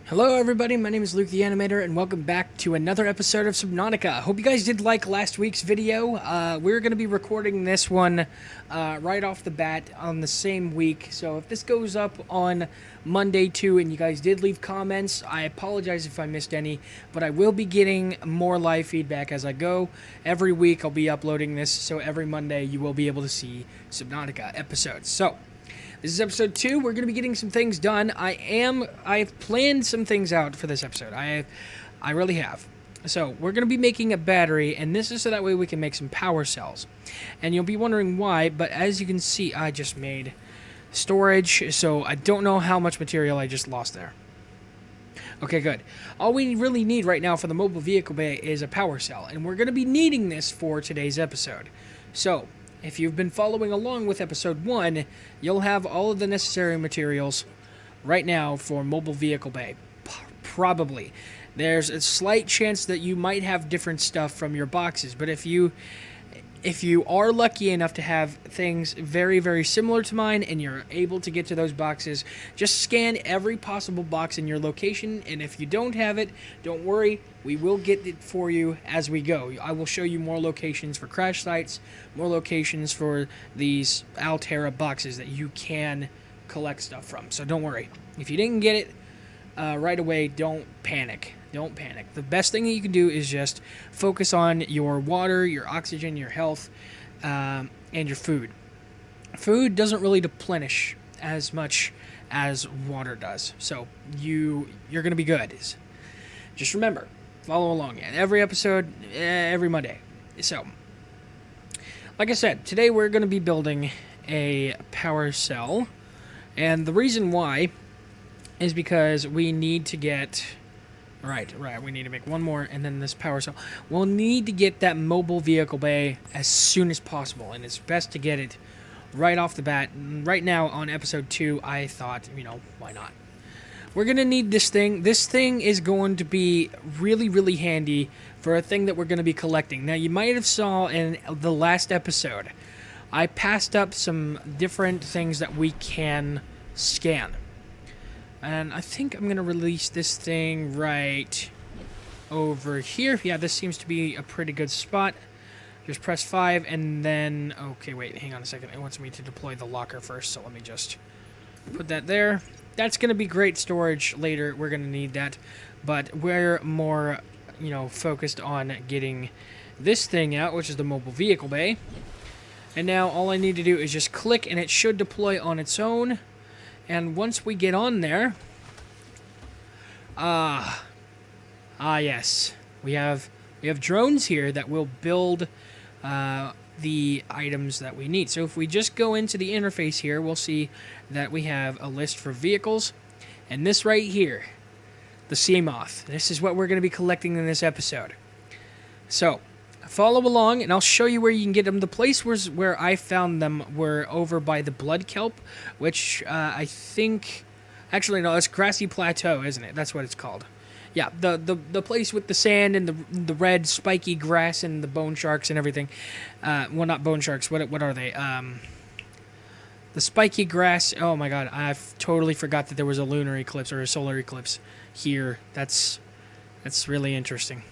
Hello everybody, my name is LukeTheAnimator, and welcome back to another episode of Subnautica. Hope you guys did like last week's video. We're going to be recording this one right off the bat on the same week, so if this goes up on Monday too and you guys did leave comments, I apologize if I missed any, but I will be getting more live feedback as I go. Every week I'll be uploading this, so every Monday you will be able to see Subnautica episodes. So, this is episode 2. We're going to be getting some things done. I've planned some things out for this episode. I really have. So, we're going to be making a battery, and this is so that way we can make some power cells. And you'll be wondering why, but as you can see, I just made storage, so I don't know how much material I just lost there. Okay, good. All we really need right now for the mobile vehicle bay is a power cell, and we're going to be needing this for today's episode. So, if you've been following along with episode 1, you'll have all of the necessary materials right now for mobile vehicle bay. Probably. There's a slight chance that you might have different stuff from your boxes, but if you are lucky enough to have things very, very similar to mine and you're able to get to those boxes, just scan every possible box in your location, and if you don't have it, don't worry, we will get it for you as we go. I will show you more locations for crash sites, more locations for these Alterra boxes that you can collect stuff from, so don't worry. If you didn't get it right away, don't panic. Don't panic. The best thing that you can do is just focus on your water, your oxygen, your health, and your food. Food doesn't really deplenish as much as water does, so you're going to be good. Just remember, follow along. Every episode, every Monday. So, like I said, today we're going to be building a power cell, and the reason why is because we need to get... Right, we need to make one more, and then this power cell. We'll need to get that mobile vehicle bay as soon as possible, and it's best to get it right off the bat. Right now, on episode 2, I thought, why not? We're going to need this thing. This thing is going to be really, really handy for a thing that we're going to be collecting. Now, you might have saw in the last episode, I passed up some different things that we can scan. And I think I'm going to release this thing right over here. Yeah, this seems to be a pretty good spot. Just press 5 and then... Okay, wait, hang on a second. It wants me to deploy the locker first, so let me just put that there. That's going to be great storage later. We're going to need that. But we're more, focused on getting this thing out, which is the mobile vehicle bay. And now all I need to do is just click, and it should deploy on its own. And once we get on there, yes, we have drones here that will build the items that we need. So if we just go into the interface here, we'll see that we have a list for vehicles, and this right here, the sea moth. This is what we're going to be collecting in this episode. So follow along, and I'll show you where you can get them. The place where I found them were over by the blood kelp, which I think... Actually, no, it's Grassy Plateau, isn't it? That's what it's called. Yeah, the place with the sand and the red spiky grass and the bone sharks and everything. Well, not bone sharks. What are they? The spiky grass. Oh, my God. I've totally forgot that there was a lunar eclipse or a solar eclipse here. That's really interesting.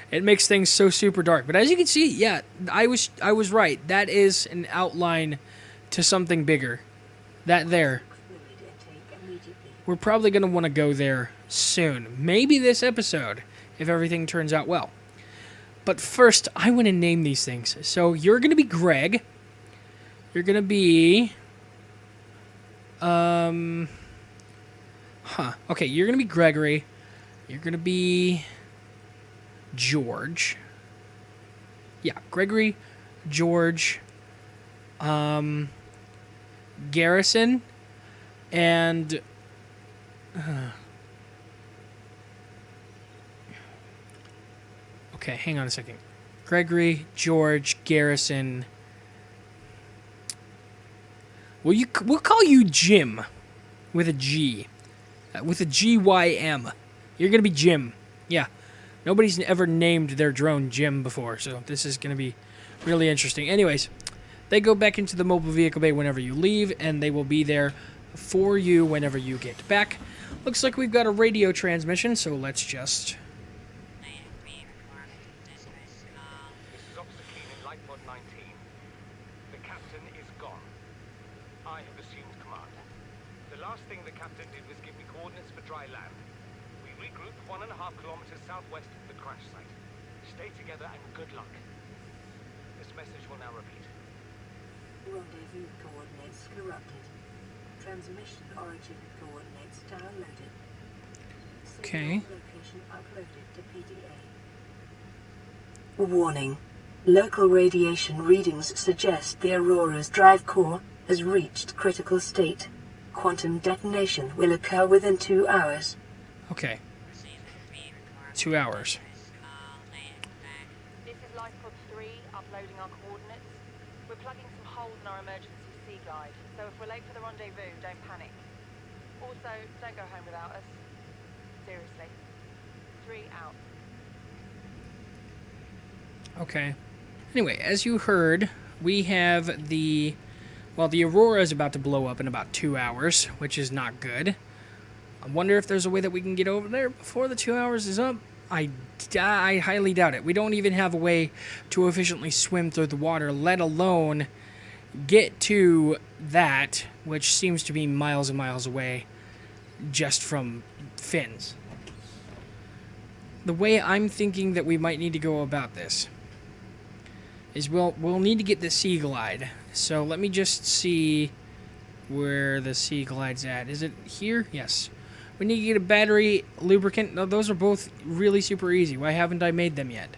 It makes things so super dark. But as you can see, yeah, I was right. That is an outline to something bigger. That there. We're probably going to want to go there soon. Maybe this episode, if everything turns out well. But first, I want to name these things. So you're going to be Greg. You're going to be... Okay, you're going to be Gregory. You're going to be... George. Yeah, Gregory, George, Garrison, and okay, hang on a second. Gregory, George, Garrison. We'll call you Jim with a G, with a G-Y-M. You're gonna be Jim. Yeah. Nobody's ever named their drone Jim before, so this is going to be really interesting. Anyways, they go back into the mobile vehicle bay whenever you leave, and they will be there for you whenever you get back. Looks like we've got a radio transmission, so let's just... This is Officer Keen in Lightpod 19. The captain is gone. I have assumed command. The last thing the captain did was give me coordinates for dry land. We regroup 1.5 kilometers southwest of the crash site. Stay together and good luck. This message will now repeat. Rendezvous coordinates corrupted. Transmission origin coordinates downloaded. Okay. Location uploaded to PDA. Warning. Local radiation readings suggest the Aurora's drive core has reached critical state. Quantum detonation will occur within 2 hours. Okay. 2 hours. This is Lifepod 3, uploading our coordinates. We're plugging some holes in our emergency sea glide, so if we're late for the rendezvous, don't panic. Also, don't go home without us. Seriously. 3 out. Okay. Anyway, as you heard, we have the... Well, the Aurora is about to blow up in about 2 hours, which is not good. I wonder if there's a way that we can get over there before the 2 hours is up. I highly doubt it. We don't even have a way to efficiently swim through the water, let alone get to that, which seems to be miles and miles away just from fins. The way I'm thinking that we might need to go about this is we'll need to get the Sea Glide. So let me just see where the Sea Glide's at. Is it here? Yes. We need to get a battery, lubricant. No, those are both really super easy. Why haven't I made them yet?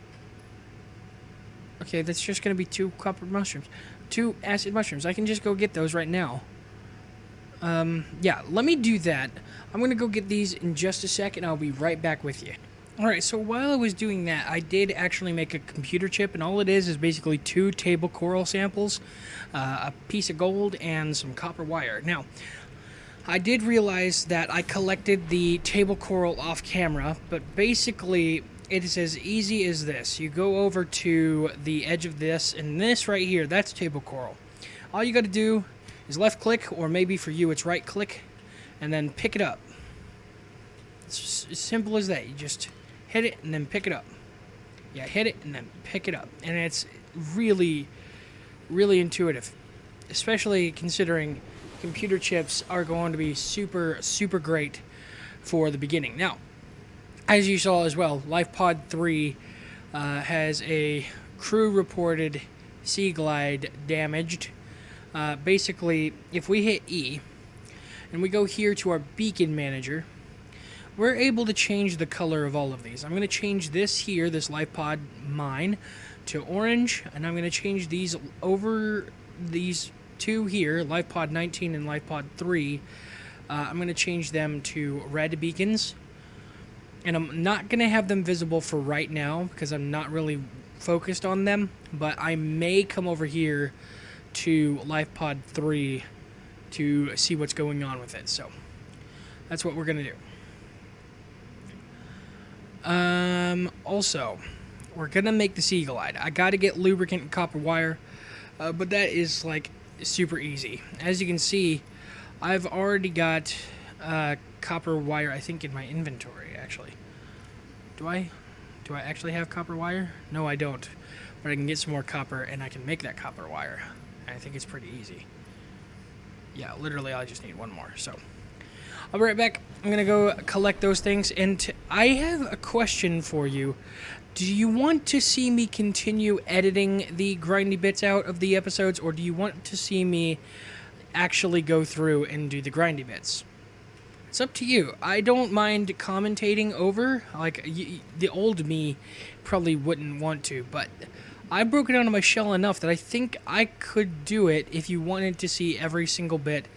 Okay, that's just going to be 2 copper mushrooms. 2 acid mushrooms. I can just go get those right now. Yeah, let me do that. I'm going to go get these in just a sec, and I'll be right back with you. Alright, so while I was doing that, I did actually make a computer chip, and all it is basically 2 table coral samples, a piece of gold, and some copper wire. Now, I did realize that I collected the table coral off camera, but basically it is as easy as this. You go over to the edge of this, and this right here, that's table coral. All you got to do is left click, or maybe for you it's right click, and then pick it up. It's as simple as that. You just hit it and then pick it up. Yeah, hit it and then pick it up. And it's really, really intuitive, especially considering computer chips are going to be super, super great for the beginning. Now, as you saw as well, Lifepod 3 has a crew-reported Sea Glide damaged. Basically, if we hit E, and we go here to our beacon manager, we're able to change the color of all of these. I'm going to change this here, this Lifepod mine, to orange, and I'm going to change these over these 2 here, Lifepod 19 and Lifepod 3. I'm going to change them to red beacons, and I'm not going to have them visible for right now because I'm not really focused on them, but I may come over here to Lifepod 3 to see what's going on with it. So that's what we're going to do. Also, we're going to make the Sea Glide. I got to get lubricant and copper wire, but that is like super easy. As you can see, I've already got copper wire, I think, in my inventory, actually. Do I actually have copper wire? No, I don't. But I can get some more copper, and I can make that copper wire. I think it's pretty easy. Yeah, literally, I just need 1 more, so... I'll be right back. I'm going to go collect those things, and I have a question for you. Do you want to see me continue editing the grindy bits out of the episodes, or do you want to see me actually go through and do the grindy bits? It's up to you. I don't mind commentating over. Like, the old me probably wouldn't want to, but I broke it out of my shell enough that I think I could do it if you wanted to see every single bit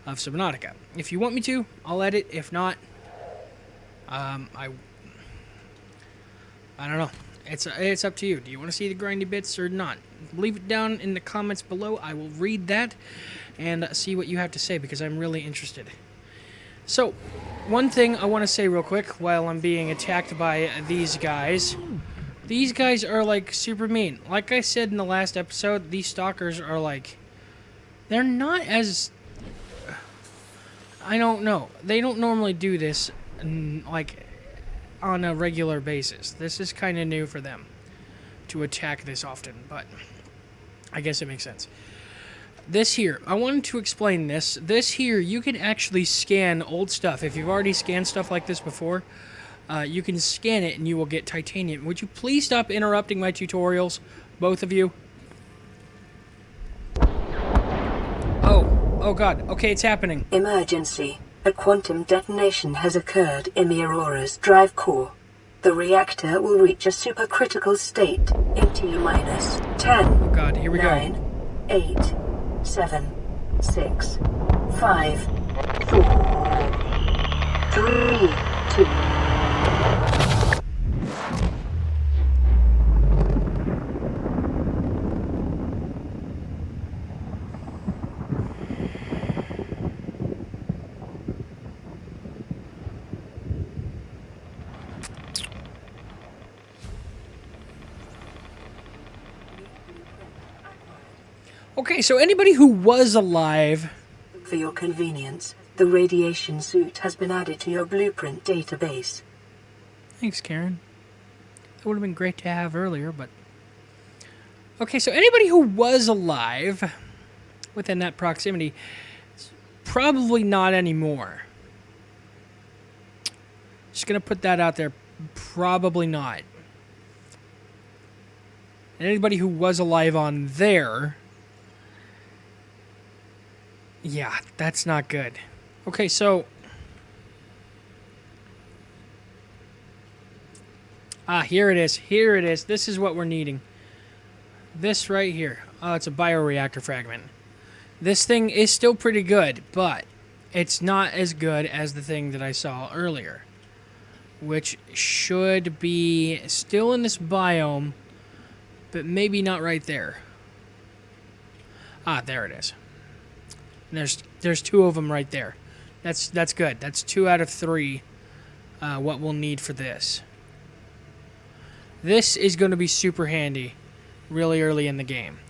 of Subnautica. If you want me to, I'll edit. If not, I don't know. It's up to you. Do you want to see the grindy bits or not? Leave it down in the comments below. I will read that and see what you have to say because I'm really interested. So, one thing I want to say real quick while I'm being attacked by these guys. These guys are like super mean. Like I said in the last episode, these stalkers are like, they're not as I don't know. They don't normally do this, like, on a regular basis. This is kind of new for them to attack this often, but I guess it makes sense. This here, I wanted to explain this. This here, you can actually scan old stuff. If you've already scanned stuff like this before, you can scan it and you will get titanium. Would you please stop interrupting my tutorials, both of you? Oh god, okay, it's happening. Emergency. A quantum detonation has occurred in the Aurora's drive core. The reactor will reach a supercritical state in T-minus 10. Oh god, here we 9, go. 8, 7, 6, 5, 4, 3, 2. Okay, so anybody who was alive... For your convenience, the radiation suit has been added to your blueprint database. Thanks, Karen. That would have been great to have earlier, but... Okay, so anybody who was alive within that proximity, probably not anymore. Just gonna put that out there. Probably not. And anybody who was alive on there... Yeah, that's not good. Okay, so... here it is. Here it is. This is what we're needing. This right here. Oh, it's a bioreactor fragment. This thing is still pretty good, but it's not as good as the thing that I saw earlier, which should be still in this biome, but maybe not right there. There it is. And there's two of them right there. That's good. That's 2 out of 3 what we'll need for this. This is going to be super handy really early in the game.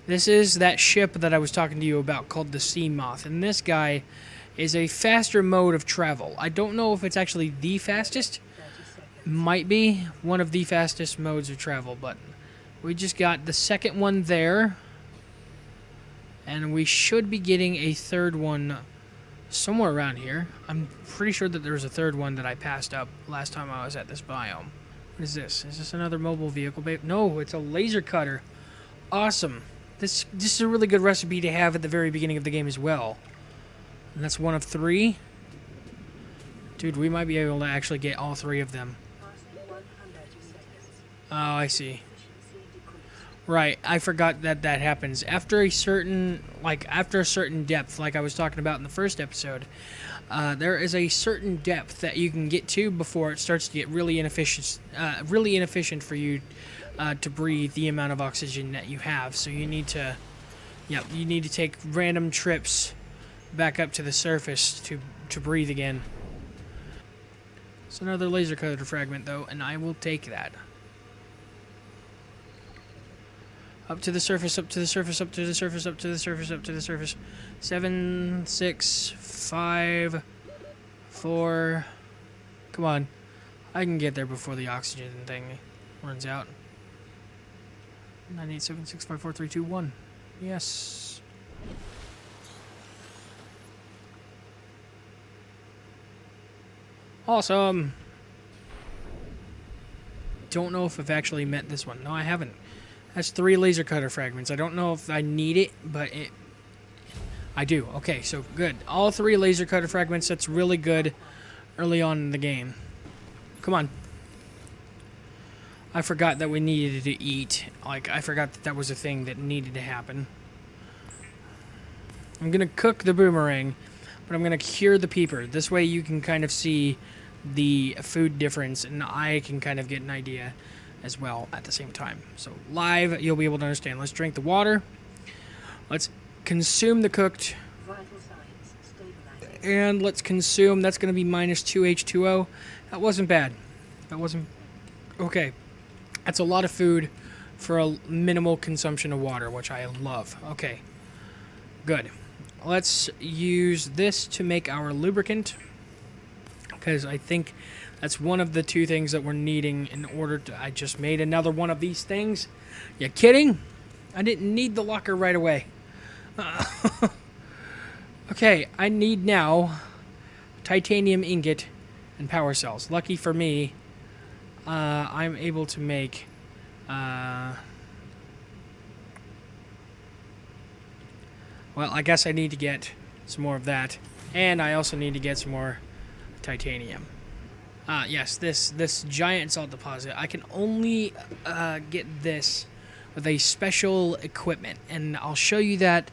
This is that ship that I was talking to you about called the Sea Moth. And this guy is a faster mode of travel. I don't know if it's actually the fastest. Might be one of the fastest modes of travel. But we just got the second one there. And we should be getting a third one somewhere around here. I'm pretty sure that there was a third one that I passed up last time I was at this biome. What is this? Is this another mobile vehicle, babe? No, it's a laser cutter. Awesome. This is a really good recipe to have at the very beginning of the game as well. And that's 1 of 3. Dude, we might be able to actually get all 3 of them. Oh, I see. Right, I forgot that happens. After a certain depth, like I was talking about in the first episode, there is a certain depth that you can get to before it starts to get really inefficient for you to breathe the amount of oxygen that you have. So you need to, you need to take random trips back up to the surface to breathe again. It's another laser cutter fragment though, and I will take that. Up to the surface, up to the surface, up to the surface, up to the surface, up to the surface. 7, 6, 5, 4. Come on. I can get there before the oxygen thing runs out. 9, 8, 7, 6, 5, 4, 3, 2, 1. Yes. Awesome. Don't know if I've actually met this one. No, I haven't. That's 3 laser cutter fragments. I don't know if I need it, but I do. Okay, so good. All 3 laser cutter fragments. That's really good early on in the game. Come on. I forgot that we needed to eat. Like, I forgot that was a thing that needed to happen. I'm going to cook the boomerang, but I'm going to cure the peeper. This way you can kind of see the food difference, and I can kind of get an idea as well at the same time. So live, you'll be able to understand. Let's drink the water. Let's consume the cooked. And let's consume. That's going to be minus 2 H2O. That wasn't bad. That wasn't... Okay. That's a lot of food for a minimal consumption of water, which I love. Okay. Good. let's use this to make our lubricant, because I think that's one of the two things that we're needing in order to... I just made another one of these things. You kidding? I didn't need the locker right away. Okay, I need now titanium ingot and power cells. Lucky for me, I'm able to make... well, I guess I need to get some more of that. And I also need to get some more titanium. Yes, this giant salt deposit. I can only get this with a special equipment. And I'll show you that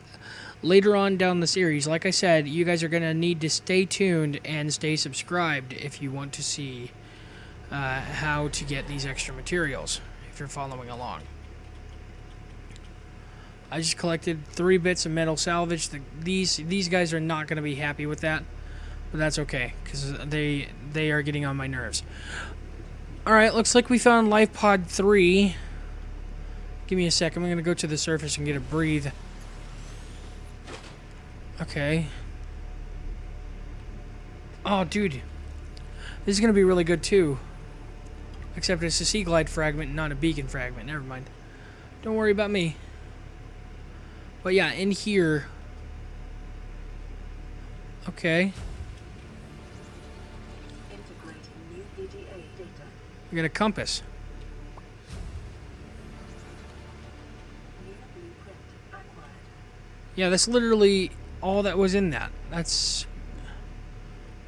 later on down the series. Like I said, you guys are going to need to stay tuned and stay subscribed if you want to see how to get these extra materials, if you're following along. I just collected 3 bits of metal salvage. These guys are not going to be happy with that, but that's okay, because they are getting on my nerves. Alright, looks like we found Life Pod 3. Give me a second. I'm going to go to the surface and get a breathe. Okay. Oh, dude. This is going to be really good, too. Except it's a Sea Glide fragment, not a beacon fragment. Never mind. Don't worry about me. But yeah, in here... Okay. Integrating new PDA data. We got a compass. New blueprint acquired. Yeah, that's literally all that was in that. That's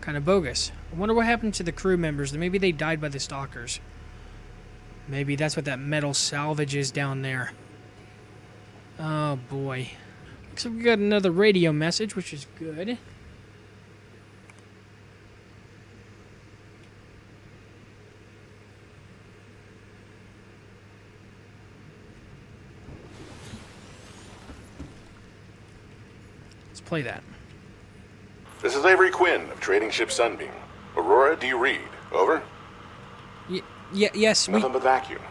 kind of bogus. I wonder what happened to the crew members. Maybe they died by the stalkers. Maybe that's what that metal salvage is down there. Oh boy. Looks like we got another radio message, which is good. Let's play that. This is Avery Quinn of Trading Ship Sunbeam. Aurora, do you read? Over? Yes, we... Nothing but vacuum.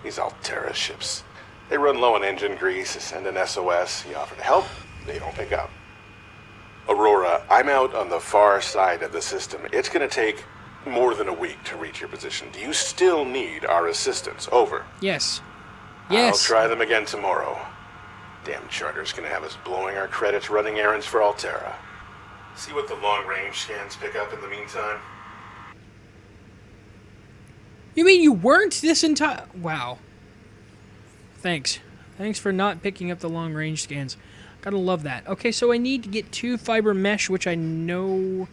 These Alterra ships. They run low on engine grease, send an SOS, you offer to help, they don't pick up. Aurora, I'm out on the far side of the system. It's gonna take more than a week to reach your position. Do you still need our assistance? Over. Yes. Yes. I'll try them again tomorrow. Damn charter's gonna have us blowing our credits running errands for Alterra. See what the long-range scans pick up in the meantime. You mean you weren't this entire... Wow. Thanks. Thanks for not picking up the long-range scans. Gotta love that. Okay, so I need to get 2 fiber mesh, which I know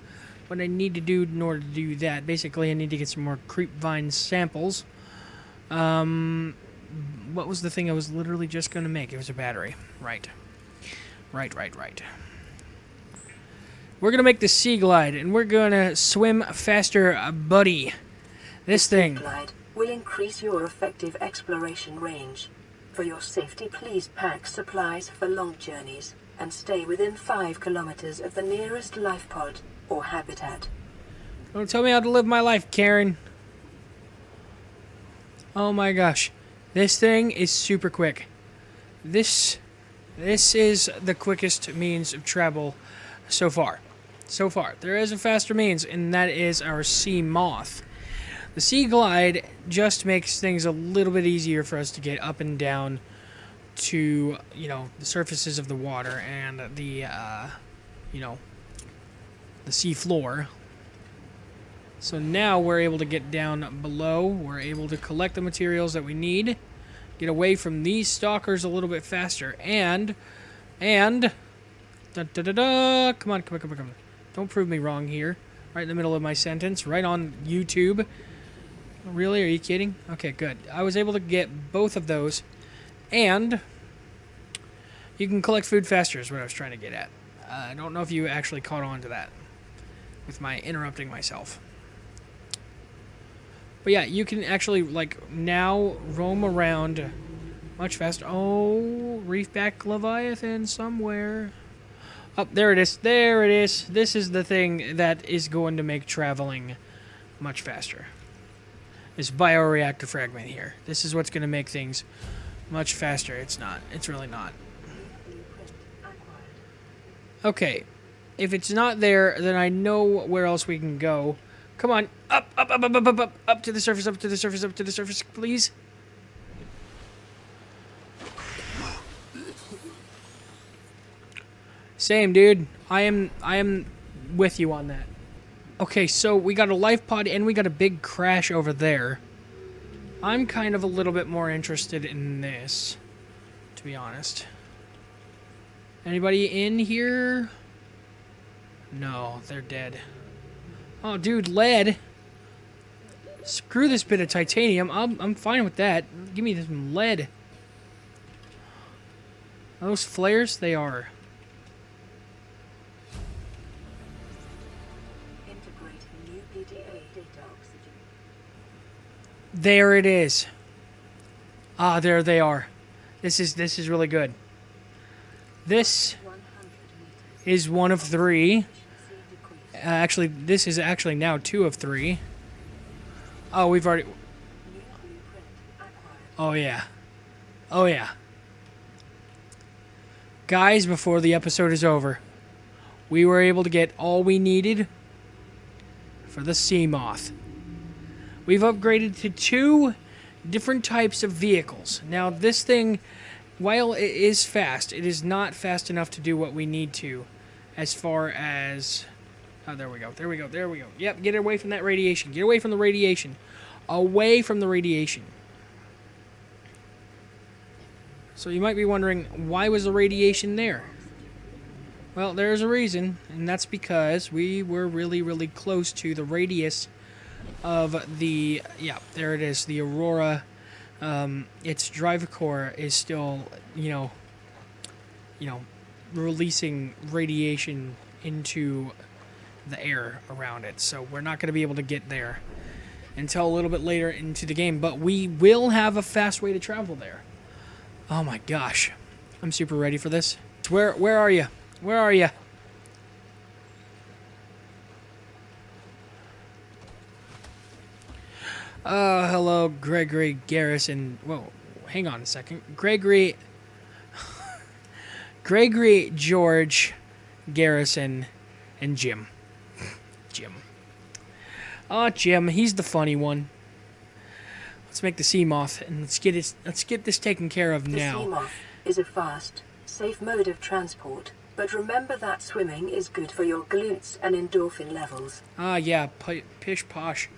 what I need to do in order to do that. Basically, I need to get some more creep vine samples. What was the thing I was literally just going to make? It was a battery. Right. Right. We're going to make the Sea Glide, and we're going to swim faster, buddy. This thing... Sea Glide will increase your effective exploration range. For your safety, please pack supplies for long journeys and stay within 5 kilometers of the nearest life pod or habitat. Don't tell me how to live my life, Karen. Oh my gosh. This thing is super quick. This is the quickest means of travel so far. There is a faster means, and that is our Sea Moth. The Sea Glide just makes things a little bit easier for us to get up and down to, you know, the surfaces of the water and the, you know, the sea floor. So now we're able to get down below. We're able to collect the materials that we need, get away from these stalkers a little bit faster, and, come on. Don't prove me wrong here. Right in the middle of my sentence, right on YouTube. Really? Are you kidding? Okay, good. I was able to get both of those, and you can collect food faster is what I was trying to get at. I don't know if you actually caught on to that with my interrupting myself. But yeah, you can actually, like, now roam around much faster. Oh, reefback Leviathan somewhere. Oh, there it is. There it is. This is the thing that is going to make traveling much faster. This bioreactor fragment here. This is what's going to make things much faster. It's not. It's really not. Okay. If it's not there, then I know where else we can go. Come on. Up, up, up, up, up, up, up, up to the surface, up to the surface, up to the surface, please. Same, dude. I am with you on that. Okay, so we got a life pod and we got a big crash over there. I'm kind of a little bit more interested in this, to be honest. Anybody in here? No, they're dead. Oh, dude, lead. Screw this bit of titanium. I'm fine with that. Give me some lead. Are those flares? They are. Integrating new PDA data oxygen. There it is. Ah, there they are. This is really good. This 100 meters. is one of 3. Efficiency decrease. Actually, this is actually now 2 of 3. Oh, we've already... New blueprint acquired. Oh, yeah. Oh, yeah. Guys, before the episode is over, we were able to get all we needed for the sea moth. We've upgraded to 2 different types of vehicles. Now, this thing, while it is fast, it is not fast enough to do what we need to as far as... Oh, there we go. There we go. There we go. Yep, get away from that radiation. Get away from the radiation. Away from the radiation. So you might be wondering, why was the radiation there? Well, there's a reason, and that's because we were really, really close to the radius of the... Yeah, there it is. The Aurora. Its drive core is still, you know, releasing radiation into the air around it. So we're not going to be able to get there until a little bit later into the game, but we will have a fast way to travel there. Oh my gosh. I'm super ready for this. Where are you? Where are you? Hello, Gregory, Garrison. Whoa, hang on a second. Gregory, George, Garrison, and Jim. Jim. Oh, Jim, he's the funny one. Let's make the sea moth and let's get this taken care of The now. sea moth is a fast, safe mode of transport, but remember that swimming is good for your glutes and endorphin levels. Ah, yeah, pish posh.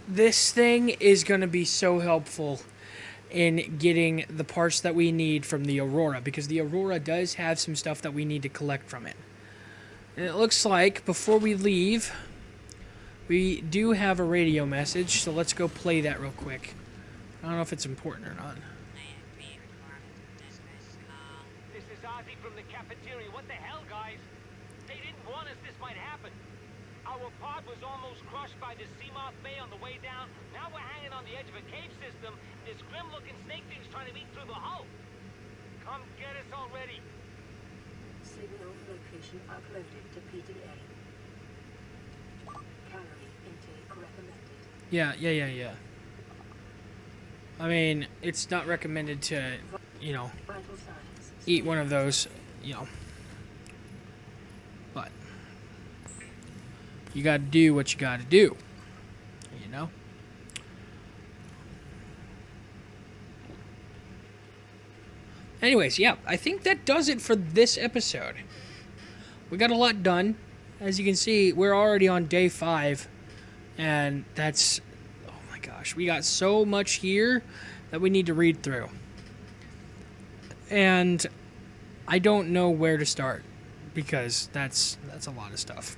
This thing is going to be so helpful in getting the parts that we need from the Aurora, because the Aurora does have some stuff that we need to collect from it. And it looks like, before we leave, we do have a radio message, so let's go play that real quick. I don't know if it's important or not. This is Arty from the cafeteria. What the hell, guys? They didn't warn us this might happen. Our pod was almost crushed by the Seamoth Bay on the way down. Now we're hanging on the edge of a cave system. This grim-looking snake thing's trying to eat through the hull. Come get us already. Signal location uploaded to PDA. Calorie intake recommended. Yeah. I mean, it's not recommended to, Vital signs. eat one of those, But you gotta do what you gotta do, Anyways, yeah, I think that does it for this episode. We got a lot done. As you can see, we're already on day 5. And that's... Oh my gosh. We got so much here that we need to read through. And I don't know where to start. Because that's a lot of stuff.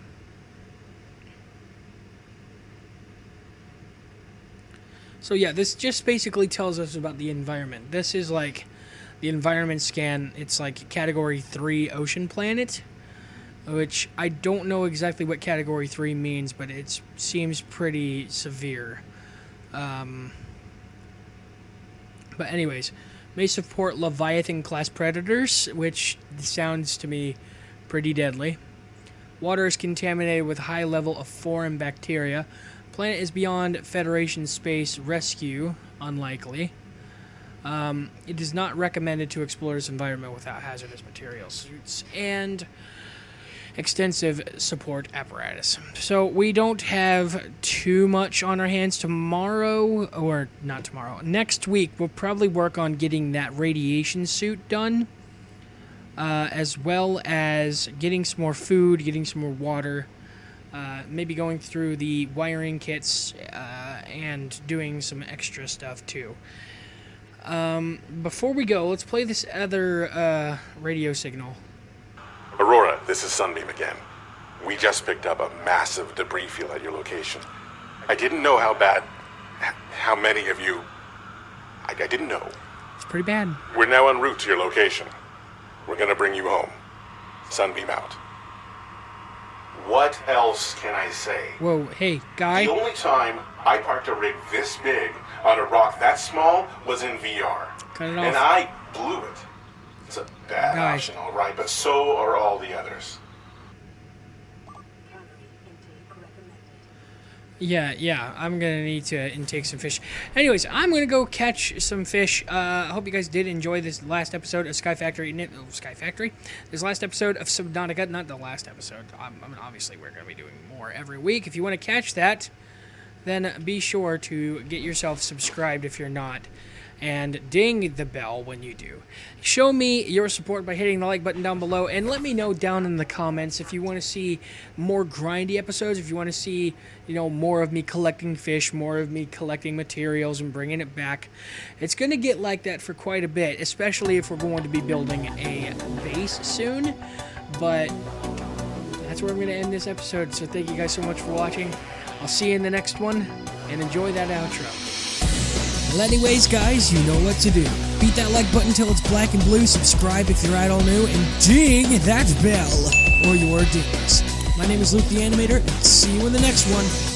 So yeah, this just basically tells us about the environment. This is like... The environment scan, it's like Category 3 ocean planet, which I don't know exactly what Category 3 means, but it seems pretty severe. But anyways, may support Leviathan-class predators, which sounds to me pretty deadly. Water is contaminated with high level of foreign bacteria. Planet is beyond Federation space rescue, unlikely. It is not recommended to explore this environment without hazardous materials, suits, and extensive support apparatus. So we don't have too much on our hands tomorrow, or not tomorrow. Next week, we'll probably work on getting that radiation suit done, as well as getting some more food, getting some more water, maybe going through the wiring kits, and doing some extra stuff too. Before we go, let's play this other radio signal. Aurora, this is Sunbeam again. We just picked up a massive debris field at your location. I didn't know how many of you... I didn't know. It's pretty bad. We're now en route to your location. We're gonna bring you home. Sunbeam out. What else can I say? Whoa, hey, guy. The only time I parked a rig this big on a rock that small was in VR. Cut it off. And I blew it. It's a bad Guys. option, all right, but so are all the others. Yeah, I'm gonna need to intake some fish. Anyways, I'm gonna go catch some fish. I hope you guys did enjoy this last episode of Sky Factory. This last episode of Subnautica, not the last episode. I mean, obviously, we're gonna be doing more every week. If you want to catch that, then be sure to get yourself subscribed if you're not, and ding the bell when you do. Show me your support by hitting the like button down below, and let me know down in the comments if you want to see more grindy episodes, if you want to see, more of me collecting fish, more of me collecting materials and bringing it back. It's going to get like that for quite a bit, especially if we're going to be building a base soon, but that's where I'm going to end this episode, so thank you guys so much for watching. I'll see you in the next one, and enjoy that outro. Well, anyways, guys, you know what to do. Beat that like button till it's black and blue, subscribe if you're at all new, and ding that bell, or you're dingus. My name is LukeTheAnimator, and see you in the next one.